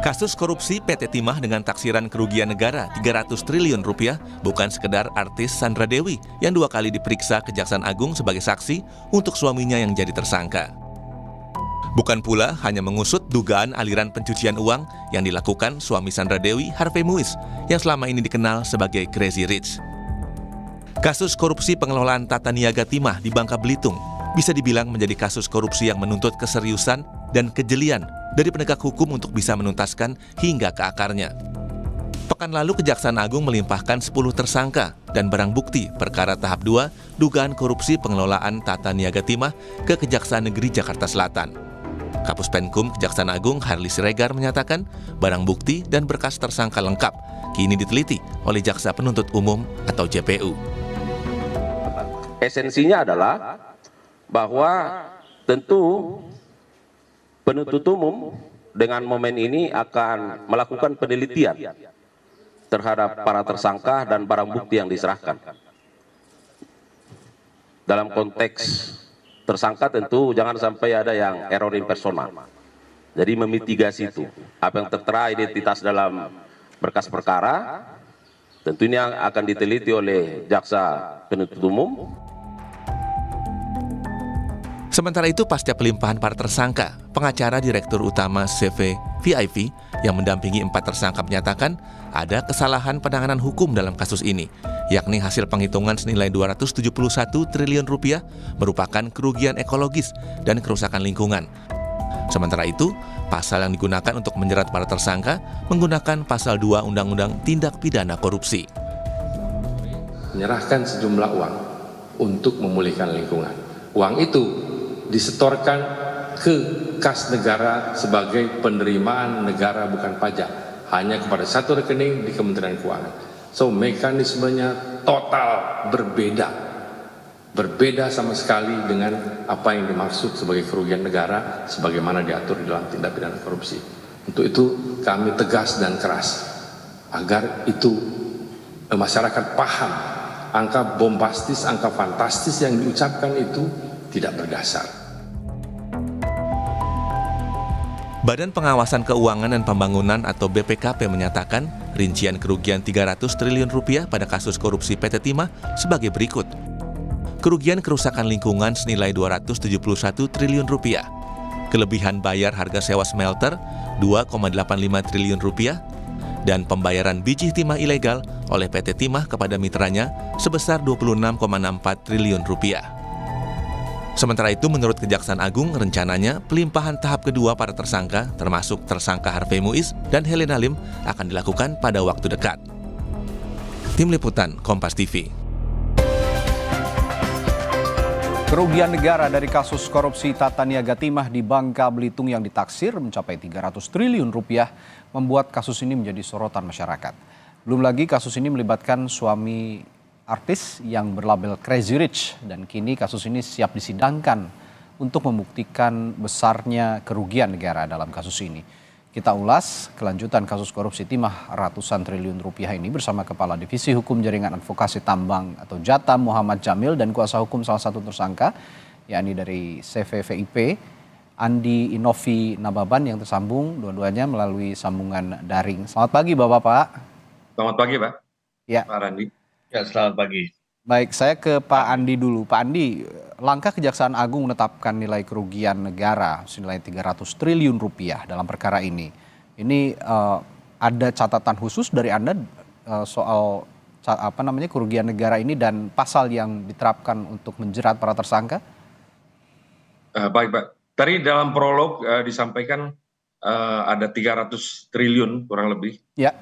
Kasus korupsi PT Timah dengan taksiran kerugian negara 300 triliun rupiah bukan sekedar artis Sandra Dewi yang 2 kali diperiksa Kejaksaan Agung sebagai saksi untuk suaminya yang jadi tersangka. Bukan pula hanya mengusut dugaan aliran pencucian uang yang dilakukan suami Sandra Dewi, Harvey Muiz, yang selama ini dikenal sebagai Crazy Rich. Kasus korupsi pengelolaan tata niaga Timah di Bangka Belitung bisa dibilang menjadi kasus korupsi yang menuntut keseriusan dan kejelian dari penegak hukum untuk bisa menuntaskan hingga ke akarnya. Pekan lalu Kejaksaan Agung melimpahkan 10 tersangka dan barang bukti perkara tahap 2 dugaan korupsi pengelolaan tata niaga Timah ke Kejaksaan Negeri Jakarta Selatan. Kapus Penkum Kejaksaan Agung Harli Siregar menyatakan barang bukti dan berkas tersangka lengkap kini diteliti oleh Jaksa Penuntut Umum atau JPU. Esensinya adalah bahwa tentu penuntut umum dengan momen ini akan melakukan penelitian terhadap para tersangka dan barang bukti yang diserahkan. Dalam konteks tersangka tentu jangan sampai ada yang error impersonal. Jadi memitigasi itu. Apa yang tertera identitas dalam berkas perkara tentunya akan diteliti oleh Jaksa Penuntut Umum. Sementara itu, pasca pelimpahan para tersangka, pengacara Direktur Utama CV VIP yang mendampingi 4 tersangka menyatakan ada kesalahan penanganan hukum dalam kasus ini, yakni hasil penghitungan senilai 271 triliun rupiah merupakan kerugian ekologis dan kerusakan lingkungan. Sementara itu, pasal yang digunakan untuk menjerat para tersangka menggunakan pasal 2 Undang-Undang Tindak Pidana Korupsi. Menyerahkan sejumlah uang untuk memulihkan lingkungan. Uang itu disetorkan ke kas negara sebagai penerimaan negara bukan pajak, hanya kepada satu rekening di Kementerian Keuangan. So mekanismenya total berbeda sama sekali dengan apa yang dimaksud sebagai kerugian negara sebagaimana diatur di dalam tindak pidana korupsi. Untuk itu kami tegas dan keras agar itu masyarakat paham angka bombastis, angka fantastis yang diucapkan itu tidak berdasar. Badan Pengawasan Keuangan dan Pembangunan atau BPKP menyatakan rincian kerugian 300 triliun rupiah pada kasus korupsi PT Timah sebagai berikut. Kerugian kerusakan lingkungan senilai 271 triliun rupiah. Kelebihan bayar harga sewa smelter 2,85 triliun rupiah dan pembayaran biji timah ilegal oleh PT Timah kepada mitranya sebesar 26,64 triliun rupiah. Sementara itu, menurut Kejaksaan Agung, rencananya pelimpahan tahap kedua para tersangka, termasuk tersangka Harvey Muiz dan Helena Lim, akan dilakukan pada waktu dekat. Tim Liputan, Kompas TV. Kerugian negara dari kasus korupsi tata niaga Timah di Bangka Belitung yang ditaksir mencapai 300 triliun rupiah membuat kasus ini menjadi sorotan masyarakat. Belum lagi kasus ini melibatkan suami artis yang berlabel Crazy Rich dan kini kasus ini siap disidangkan untuk membuktikan besarnya kerugian negara dalam kasus ini. Kita ulas kelanjutan kasus korupsi Timah ratusan triliun rupiah ini bersama Kepala Divisi Hukum Jaringan Advokasi Tambang atau Jatam Muhammad Jamil dan kuasa hukum salah satu tersangka yakni dari CVVIP Andi Inovi Nababan yang tersambung dua-duanya melalui sambungan daring. Selamat pagi Bapak-Bapak. Selamat pagi Pak. Ya. Pak Randi. Ya, selamat pagi. Baik, saya ke Pak Andi dulu. Pak Andi, langkah Kejaksaan Agung menetapkan nilai kerugian negara senilai 300 triliun rupiah dalam perkara ini. Ini ada catatan khusus dari Anda soal kerugian negara ini dan pasal yang diterapkan untuk menjerat para tersangka? Baik Pak. Tadi dalam prolog disampaikan ada 300 triliun kurang lebih ya.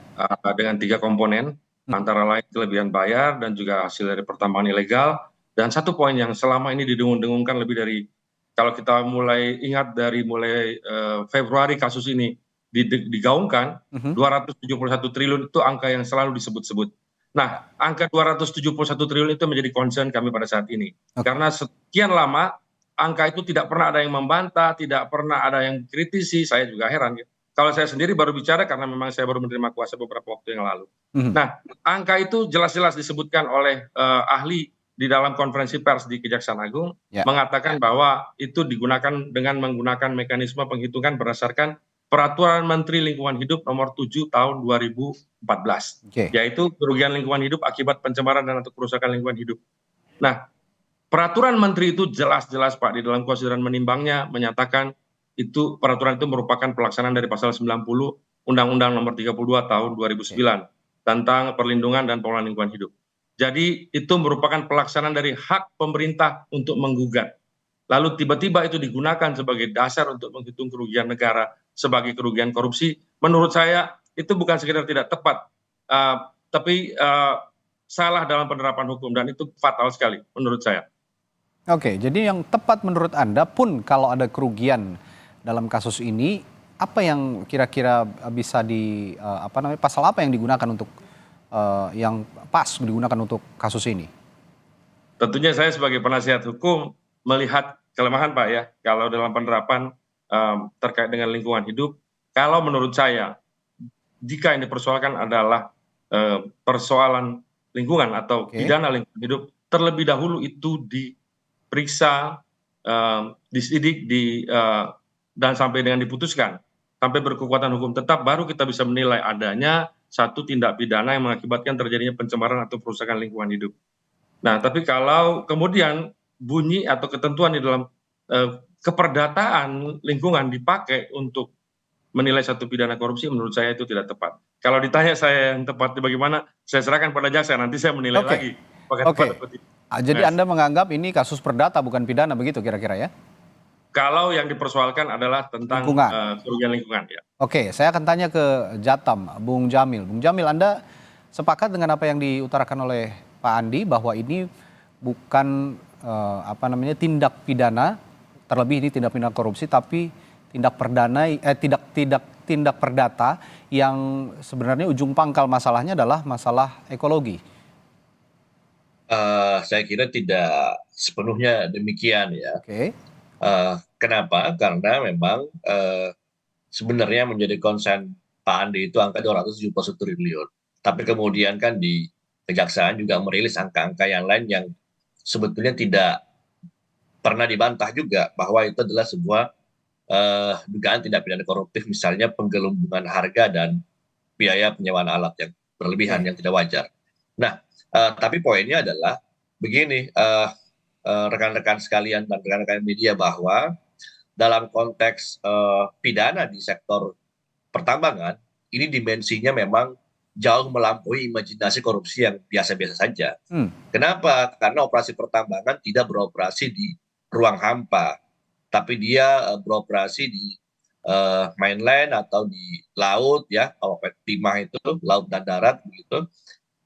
Dengan 3 komponen. Antara lain kelebihan bayar dan juga hasil dari pertambangan ilegal. Dan satu poin yang selama ini didengung-dengungkan lebih dari, kalau kita mulai ingat dari mulai Februari kasus ini digaungkan, 271 triliun itu angka yang selalu disebut-sebut. Nah, angka 271 triliun itu menjadi concern kami pada saat ini. Karena sekian lama, angka itu tidak pernah ada yang membantah, tidak pernah ada yang kritisi, saya juga heran. Kalau saya sendiri baru bicara karena memang saya baru menerima kuasa beberapa waktu yang lalu. Nah, angka itu jelas-jelas disebutkan oleh ahli di dalam konferensi pers di Kejaksaan Agung, mengatakan bahwa itu digunakan dengan menggunakan mekanisme penghitungan berdasarkan Peraturan Menteri Lingkungan Hidup nomor 7 tahun 2014, yaitu kerugian lingkungan hidup akibat pencemaran dan atau kerusakan lingkungan hidup. Nah, peraturan menteri itu jelas-jelas Pak di dalam konsideran menimbangnya menyatakan itu peraturan itu merupakan pelaksanaan dari pasal 90 Undang-Undang nomor 32 tahun 2009 tentang perlindungan dan pengelolaan lingkungan hidup. Jadi itu merupakan pelaksanaan dari hak pemerintah untuk menggugat. Lalu tiba-tiba itu digunakan sebagai dasar untuk menghitung kerugian negara sebagai kerugian korupsi. Menurut saya itu bukan sekedar tidak tepat, tapi salah dalam penerapan hukum dan itu fatal sekali menurut saya. Oke, jadi yang tepat menurut Anda pun kalau ada kerugian dalam kasus ini, apa yang kira-kira bisa pasal apa yang digunakan untuk yang pas digunakan untuk kasus ini? Tentunya saya sebagai penasihat hukum melihat kelemahan Pak ya, kalau dalam penerapan terkait dengan lingkungan hidup, kalau menurut saya jika yang dipersoalkan adalah persoalan lingkungan atau pidana lingkungan hidup, terlebih dahulu itu diperiksa, disidik, dan sampai dengan diputuskan, sampai berkekuatan hukum tetap, baru kita bisa menilai adanya satu tindak pidana yang mengakibatkan terjadinya pencemaran atau perusakan lingkungan hidup. Nah, tapi kalau kemudian bunyi atau ketentuan di dalam keperdataan lingkungan dipakai untuk menilai satu pidana korupsi, menurut saya itu tidak tepat. Kalau ditanya saya yang tepat bagaimana, saya serahkan pada jaksa, nanti saya menilai lagi. Jadi Anda menganggap ini kasus perdata bukan pidana begitu kira-kira ya? Kalau yang dipersoalkan adalah tentang kerugian lingkungan ya. Oke, saya akan tanya ke Jatam, Bung Jamil. Bung Jamil, Anda sepakat dengan apa yang diutarakan oleh Pak Andi bahwa ini bukan tindak pidana, terlebih ini tindak pidana korupsi, tapi tindak perdata yang sebenarnya ujung pangkal masalahnya adalah masalah ekologi. Saya kira tidak sepenuhnya demikian ya. Kenapa? Karena memang sebenarnya menjadi konsen Pak Andi itu angka 271 triliun. Tapi kemudian kan di Kejaksaan juga merilis angka-angka yang lain yang sebetulnya tidak pernah dibantah juga bahwa itu adalah sebuah dugaan tindak pidana koruptif, misalnya penggelembungan harga dan biaya penyewaan alat yang berlebihan yang tidak wajar. Nah, tapi poinnya adalah begini, rekan-rekan sekalian dan rekan-rekan media, bahwa dalam konteks pidana di sektor pertambangan ini dimensinya memang jauh melampaui imajinasi korupsi yang biasa-biasa saja. Kenapa? Karena operasi pertambangan tidak beroperasi di ruang hampa, tapi dia beroperasi di mainland atau di laut ya, kalau timah itu laut dan darat begitu,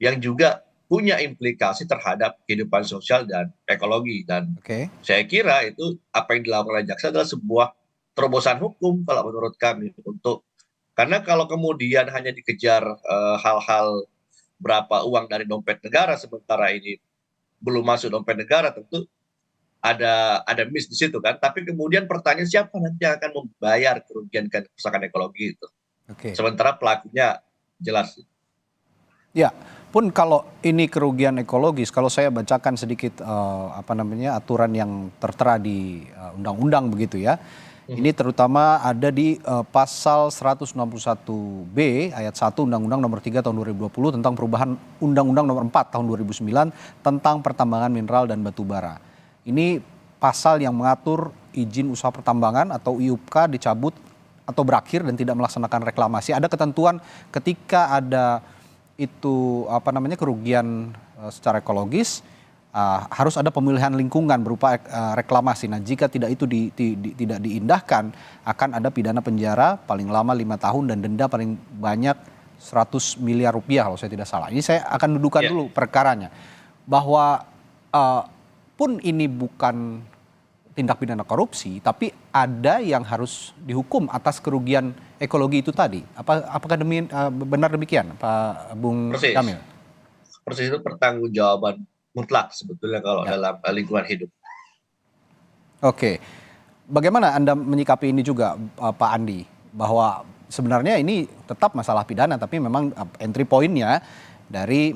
yang juga punya implikasi terhadap kehidupan sosial dan ekologi. Dan saya kira itu apa yang dilakukan oleh jaksa adalah sebuah terobosan hukum kalau menurut kami, karena kalau kemudian hanya dikejar hal-hal berapa uang dari dompet negara, sementara ini belum masuk dompet negara, tentu ada miss di situ kan. Tapi kemudian pertanyaan, siapa nanti yang akan membayar kerugian kerusakan ekologi itu? Sementara pelakunya jelas. Ya, pun kalau ini kerugian ekologis, kalau saya bacakan sedikit aturan yang tertera di undang-undang begitu ya. Ini terutama ada di pasal 161B ayat 1 Undang-Undang nomor 3 tahun 2020 tentang perubahan Undang-Undang nomor 4 tahun 2009 tentang pertambangan mineral dan batu bara. Ini pasal yang mengatur izin usaha pertambangan atau IUPK dicabut atau berakhir dan tidak melaksanakan reklamasi. Ada ketentuan ketika ada itu kerugian secara ekologis, harus ada pemilihan lingkungan berupa reklamasi. Nah, jika tidak itu tidak diindahkan, akan ada pidana penjara paling lama 5 tahun dan denda paling banyak 100 miliar rupiah kalau saya tidak salah. Ini saya akan dudukan dulu perkaranya, bahwa pun ini bukan tindak pidana korupsi, tapi ada yang harus dihukum atas kerugian ekologi itu tadi. Apakah benar demikian, Pak Bung Jamil? Persis, itu pertanggungjawaban mutlak sebetulnya kalau dalam lingkungan hidup. Bagaimana Anda menyikapi ini juga, Pak Andi, bahwa sebenarnya ini tetap masalah pidana, tapi memang entry point-nya dari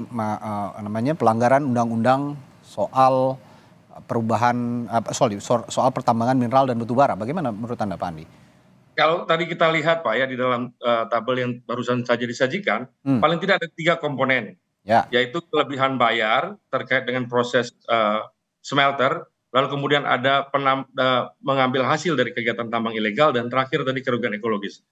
pelanggaran undang-undang soal soal pertambangan mineral dan batu bara. Bagaimana menurut Anda, Pak Andi? kalau tadi kita lihat Pak ya di dalam tabel yang barusan saja disajikan, paling tidak ada 3 komponen, yaitu kelebihan bayar terkait dengan proses smelter, lalu kemudian ada mengambil hasil dari kegiatan tambang ilegal, dan terakhir tadi kerugian ekologis.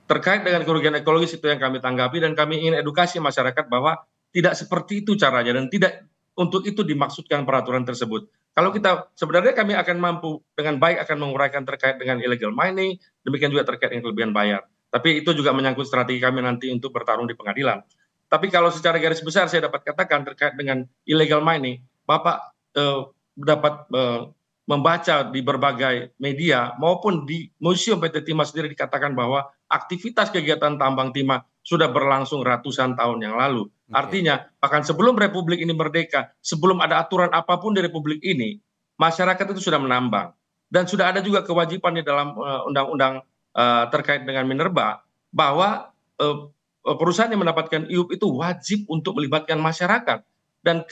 Terkait dengan kerugian ekologis itu yang kami tanggapi, dan kami ingin edukasi masyarakat bahwa tidak seperti itu caranya dan tidak untuk itu dimaksudkan peraturan tersebut. Kalau kita sebenarnya kami akan mampu dengan baik akan menguraikan terkait dengan illegal mining, demikian juga terkait dengan kelebihan bayar. Tapi itu juga menyangkut strategi kami nanti untuk bertarung di pengadilan. Tapi kalau secara garis besar saya dapat katakan terkait dengan illegal mining, Bapak dapat membaca di berbagai media maupun di Museum PT Timah sendiri dikatakan bahwa aktivitas kegiatan tambang timah sudah berlangsung ratusan tahun yang lalu. Artinya, bahkan sebelum Republik ini merdeka, sebelum ada aturan apapun di Republik ini, masyarakat itu sudah menambang. Dan sudah ada juga kewajiban di dalam undang-undang terkait dengan minerba, bahwa perusahaan yang mendapatkan IUP itu wajib untuk melibatkan masyarakat. Dan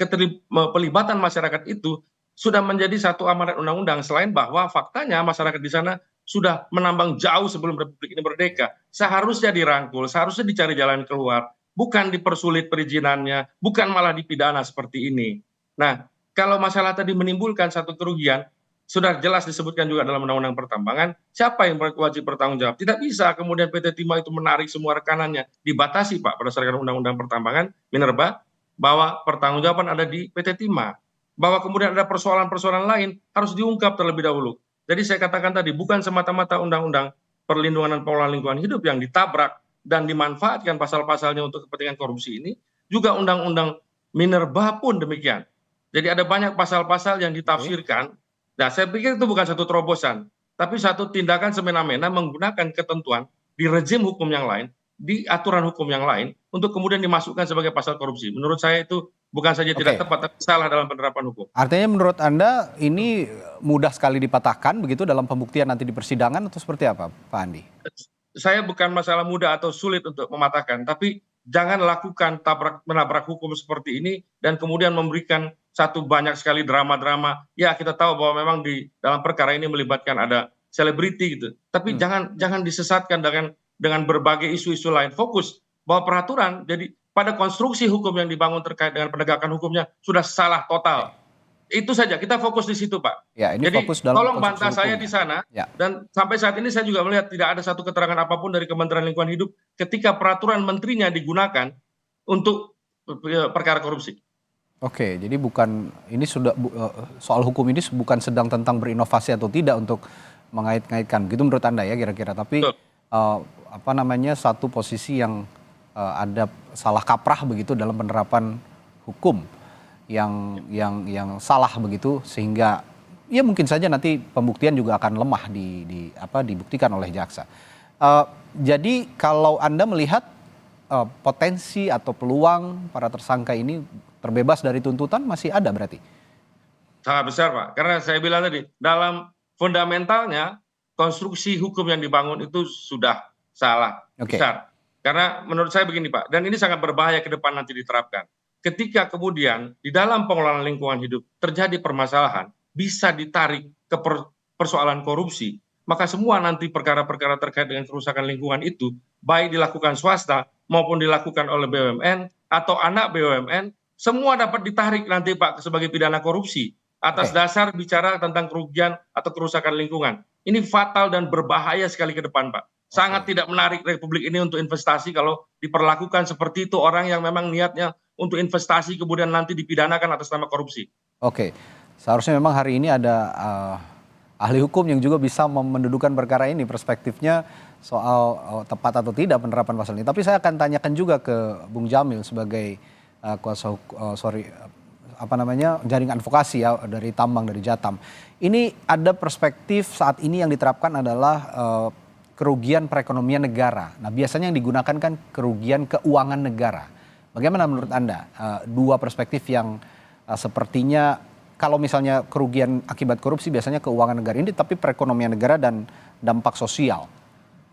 pelibatan masyarakat itu sudah menjadi satu amanat undang-undang, selain bahwa faktanya masyarakat di sana sudah menambang jauh sebelum Republik ini merdeka. Seharusnya dirangkul, seharusnya dicari jalan keluar, bukan dipersulit perizinannya, bukan malah dipidana seperti ini. Nah, kalau masalah tadi menimbulkan satu kerugian, sudah jelas disebutkan juga dalam undang-undang pertambangan, siapa yang wajib bertanggung jawab. Tidak bisa kemudian PT Timah itu menarik semua rekanannya. Dibatasi Pak berdasarkan undang-undang pertambangan, minerba, bahwa pertanggungjawaban ada di PT Timah. Bahwa kemudian ada persoalan-persoalan lain harus diungkap terlebih dahulu. Jadi saya katakan tadi, bukan semata-mata undang-undang perlindungan dan pengelolaan lingkungan hidup yang ditabrak dan dimanfaatkan pasal-pasalnya untuk kepentingan korupsi ini, juga undang-undang minerba pun demikian. Jadi ada banyak pasal-pasal yang ditafsirkan. Nah, saya pikir itu bukan satu terobosan, tapi satu tindakan semena-mena menggunakan ketentuan di rezim hukum yang lain, di aturan hukum yang lain, untuk kemudian dimasukkan sebagai pasal korupsi. Menurut saya itu bukan saja tidak tepat, tapi salah dalam penerapan hukum. Artinya menurut Anda ini mudah sekali dipatahkan begitu dalam pembuktian nanti di persidangan, atau seperti apa Pak Andi? Saya bukan masalah mudah atau sulit untuk mematahkan, tapi jangan lakukan menabrak hukum seperti ini dan kemudian memberikan satu banyak sekali drama-drama. Ya, kita tahu bahwa memang di dalam perkara ini melibatkan ada selebriti gitu. Tapi jangan disesatkan dengan berbagai isu-isu lain. Fokus bahwa peraturan, jadi pada konstruksi hukum yang dibangun terkait dengan penegakan hukumnya sudah salah total. Itu saja, kita fokus di situ Pak. Ya, ini jadi fokus dalam tolong bantah saya di sana. Ya. Dan sampai saat ini saya juga melihat tidak ada satu keterangan apapun dari Kementerian Lingkungan Hidup ketika peraturan menterinya digunakan untuk perkara korupsi. Oke, jadi bukan ini sudah soal hukum ini bukan sedang tentang berinovasi atau tidak untuk mengait-ngaitkan, begitu menurut Anda ya kira-kira. Tapi satu posisi yang ada salah kaprah begitu dalam penerapan hukum yang salah begitu, sehingga ya mungkin saja nanti pembuktian juga akan lemah dibuktikan oleh jaksa. Jadi kalau Anda melihat potensi atau peluang para tersangka ini terbebas dari tuntutan masih ada berarti? Sangat besar Pak, karena saya bilang tadi dalam fundamentalnya konstruksi hukum yang dibangun itu sudah salah besar. Karena menurut saya begini Pak, dan ini sangat berbahaya ke depan nanti diterapkan. Ketika kemudian di dalam pengelolaan lingkungan hidup terjadi permasalahan, bisa ditarik ke persoalan korupsi, maka semua nanti perkara-perkara terkait dengan kerusakan lingkungan itu, baik dilakukan swasta maupun dilakukan oleh BUMN atau anak BUMN, semua dapat ditarik nanti Pak sebagai pidana korupsi atas dasar bicara tentang kerugian atau kerusakan lingkungan. Ini fatal dan berbahaya sekali ke depan Pak. Sangat tidak menarik Republik ini untuk investasi kalau diperlakukan seperti itu, orang yang memang niatnya untuk investasi kemudian nanti dipidanakan atas nama korupsi. Oke, seharusnya memang hari ini ada ahli hukum yang juga bisa mendudukan perkara ini, perspektifnya soal tepat atau tidak penerapan pasal ini. Tapi saya akan tanyakan juga ke Bung Jamil sebagai jaringan advokasi ya dari tambang, dari Jatam. Ini ada perspektif saat ini yang diterapkan adalah kerugian perekonomian negara. Nah, biasanya yang digunakan kan kerugian keuangan negara. Bagaimana menurut Anda dua perspektif yang sepertinya kalau misalnya kerugian akibat korupsi biasanya keuangan negara ini, tapi perekonomian negara dan dampak sosial.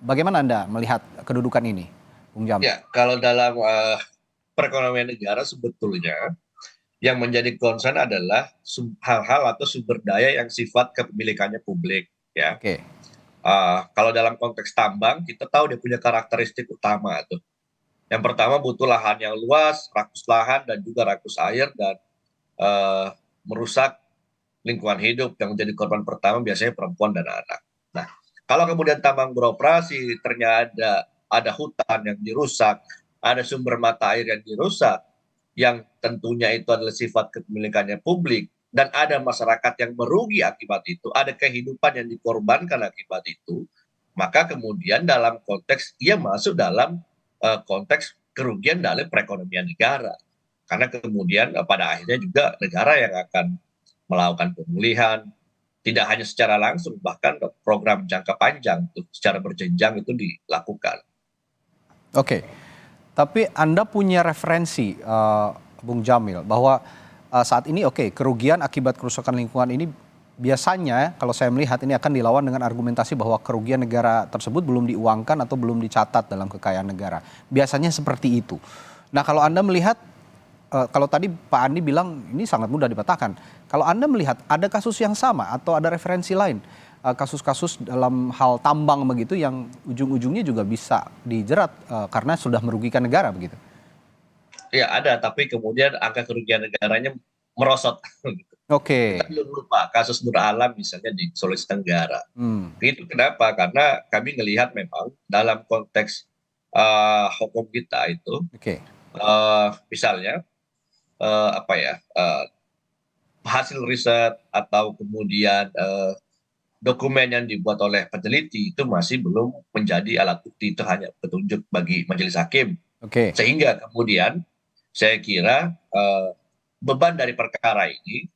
Bagaimana Anda melihat kedudukan ini, Bung Jamil? Ya, kalau dalam perekonomian negara sebetulnya yang menjadi concern adalah hal-hal atau sumber daya yang sifat kepemilikannya publik, ya. Kalau dalam konteks tambang, kita tahu dia punya karakteristik utama tuh. Yang pertama butuh lahan yang luas, rakus lahan dan juga rakus air dan merusak lingkungan hidup. Yang menjadi korban pertama biasanya perempuan dan anak. Nah, kalau kemudian tambang beroperasi, ternyata ada hutan yang dirusak, ada sumber mata air yang dirusak, yang tentunya itu adalah sifat kepemilikannya publik, dan ada masyarakat yang merugi akibat itu, ada kehidupan yang dikorbankan akibat itu, maka kemudian dalam konteks ia masuk dalam konteks kerugian dalam perekonomian negara. Karena kemudian pada akhirnya juga negara yang akan melakukan pemulihan, tidak hanya secara langsung, bahkan program jangka panjang secara berjenjang itu dilakukan. Oke, tapi Anda punya referensi, Bung Jamil, bahwa saat ini kerugian akibat kerusakan lingkungan ini biasanya kalau saya melihat ini akan dilawan dengan argumentasi bahwa kerugian negara tersebut belum diuangkan atau belum dicatat dalam kekayaan negara. Biasanya seperti itu. Nah, kalau Anda melihat, kalau tadi Pak Andi bilang ini sangat mudah dipatahkan. Kalau Anda melihat ada kasus yang sama atau ada referensi lain, kasus-kasus dalam hal tambang begitu yang ujung-ujungnya juga bisa dijerat karena sudah merugikan negara begitu? Ya ada, tapi kemudian angka kerugian negaranya merosot. Oke. Kita belum lupa kasus Nur Alam misalnya di Sulawesi Tenggara. Itu kenapa? Karena kami melihat memang dalam konteks hukum kita itu, misalnya hasil riset atau kemudian dokumen yang dibuat oleh peneliti itu masih belum menjadi alat bukti, itu hanya petunjuk bagi majelis hakim. Sehingga kemudian saya kira beban dari perkara ini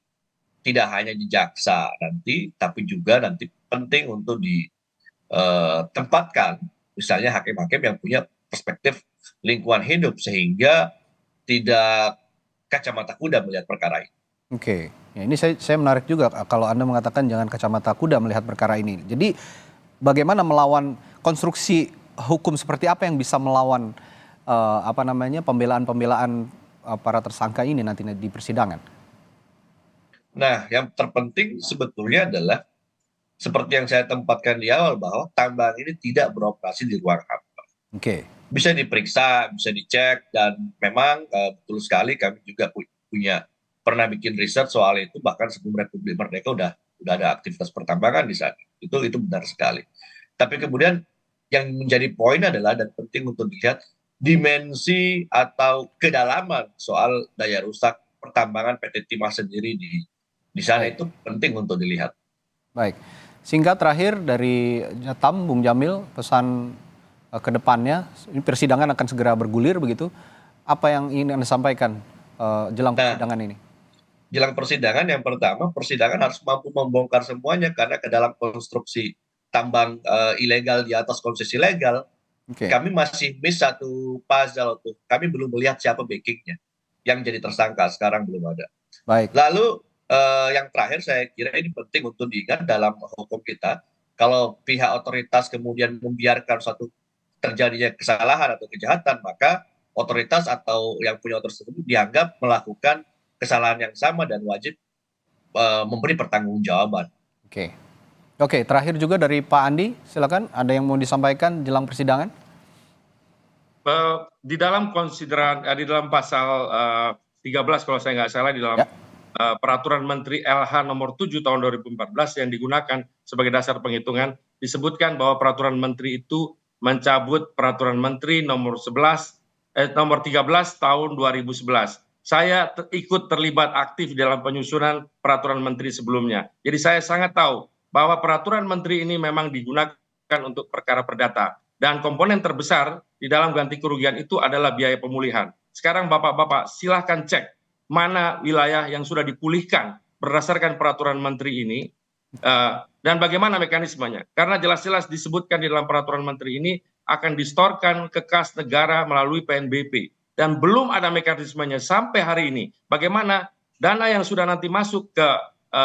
tidak hanya di jaksa nanti, tapi juga nanti penting untuk ditempatkan misalnya hakim-hakim yang punya perspektif lingkungan hidup sehingga tidak kacamata kuda melihat perkara ini. Ya, ini saya menarik juga kalau Anda mengatakan jangan kacamata kuda melihat perkara ini. Jadi bagaimana melawan konstruksi hukum seperti apa yang bisa melawan pembelaan-pembelaan para tersangka ini nanti di persidangan? Nah, yang terpenting sebetulnya adalah seperti yang saya tempatkan di awal bahwa tambang ini tidak beroperasi di ruang hampa. Bisa diperiksa, bisa dicek, dan memang betul sekali kami juga pernah bikin riset soal itu, bahkan sebelum Republik Merdeka udah ada aktivitas pertambangan di sana. Itu benar sekali. Tapi kemudian yang menjadi poin adalah dan penting untuk dilihat dimensi atau kedalaman soal daya rusak pertambangan PT Timah sendiri di sana. Itu penting untuk dilihat. Baik, singkat terakhir dari Jatam, Bung Jamil, pesan ke depannya, ini persidangan akan segera bergulir begitu, apa yang ingin Anda sampaikan jelang persidangan ini? Jelang persidangan, yang pertama, persidangan harus mampu membongkar semuanya karena ke dalam konstruksi tambang ilegal di atas konsesi legal, kami masih miss satu puzzle tuh. Kami belum melihat siapa backingnya yang jadi tersangka, sekarang belum ada. Lalu yang terakhir saya kira ini penting untuk diingat dalam hukum kita, kalau pihak otoritas kemudian membiarkan suatu terjadinya kesalahan atau kejahatan, maka otoritas atau yang punya otoritas tersebut dianggap melakukan kesalahan yang sama dan wajib memberi pertanggungjawaban. Oke, terakhir juga dari Pak Andi, silakan ada yang mau disampaikan jelang persidangan? Di dalam di dalam pasal 13 kalau saya nggak salah, di dalam Peraturan Menteri LH nomor 7 tahun 2014 yang digunakan sebagai dasar penghitungan, disebutkan bahwa Peraturan Menteri itu mencabut Peraturan Menteri nomor 13 tahun 2011. Saya ikut terlibat aktif dalam penyusunan Peraturan Menteri sebelumnya. Jadi saya sangat tahu bahwa Peraturan Menteri ini memang digunakan untuk perkara perdata. Dan komponen terbesar di dalam ganti kerugian itu adalah biaya pemulihan. Sekarang Bapak-Bapak silahkan cek mana wilayah yang sudah dipulihkan berdasarkan Peraturan Menteri ini dan bagaimana mekanismenya. Karena jelas-jelas disebutkan di dalam Peraturan Menteri ini akan distorkan ke kas negara melalui PNBP. Dan belum ada mekanismenya sampai hari ini. Bagaimana dana yang sudah nanti masuk ke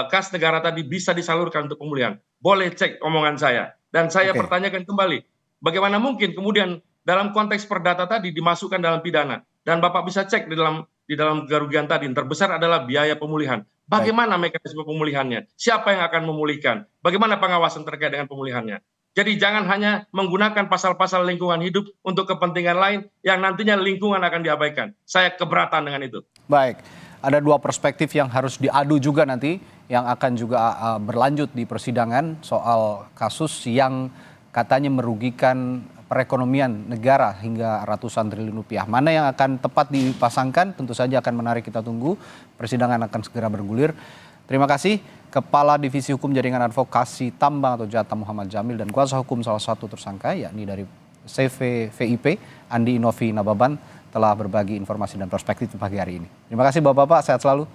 kas negara tadi bisa disalurkan untuk pemulihan. Boleh cek omongan saya. Dan saya pertanyakan kembali, bagaimana mungkin kemudian dalam konteks perdata tadi dimasukkan dalam pidana. Dan Bapak bisa cek di dalam kerugian tadi, yang terbesar adalah biaya pemulihan. Bagaimana mekanisme pemulihannya? Siapa yang akan memulihkan? Bagaimana pengawasan terkait dengan pemulihannya? Jadi jangan hanya menggunakan pasal-pasal lingkungan hidup untuk kepentingan lain yang nantinya lingkungan akan diabaikan. Saya keberatan dengan itu. Baik, ada dua perspektif yang harus diadu juga nanti yang akan juga berlanjut di persidangan soal kasus yang katanya merugikan perekonomian negara hingga ratusan triliun rupiah. Mana yang akan tepat dipasangkan tentu saja akan menarik kita tunggu. Persidangan akan segera bergulir. Terima kasih Kepala Divisi Hukum Jaringan Advokasi Tambang atau JATA Muhammad Jamil dan kuasa hukum salah satu tersangka yakni dari CVVIP Andi Inovi Nababan telah berbagi informasi dan perspektif pagi hari ini. Terima kasih Bapak-bapak, sehat selalu.